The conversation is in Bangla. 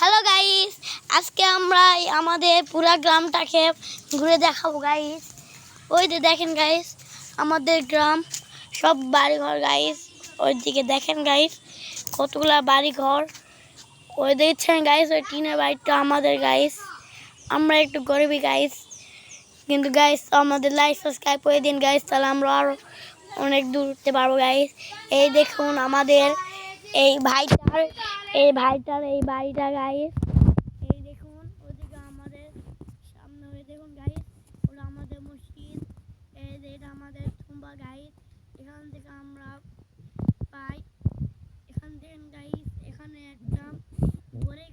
হ্যালো গাইস, আজকে আমরা আমাদের পুরা গ্রামটাকে ঘুরে দেখাবো গাইস। ওই যে দেখেন গাইস, আমাদের গ্রাম সব বাড়িঘর গাইস। ওইদিকে দেখেন গাইস, কতগুলা বাড়িঘর। ওই দেখছেন গাইস, ওই টিনের বাড়িটা আমাদের গাইস। আমরা একটু গরিবই গাইস, কিন্তু গাইস আমাদের লাইক সাবস্ক্রাইব করে দিন গাইস, তাহলে আমরা আরো অনেক দূর উঠতে পারবো গাইস। এই দেখুন আমাদের এই ভাইটার এই বাড়িটা গাইস। এই দেখুন ওদিকে আমাদের সামনে, ওই দেখুন গাইস, ওটা আমাদের মসজিদ। এই যে এটা আমাদের থুম্বা গাইস। এখান থেকে আমরা পাই, এখান থেকে গাইস এখানে একটা ঘরে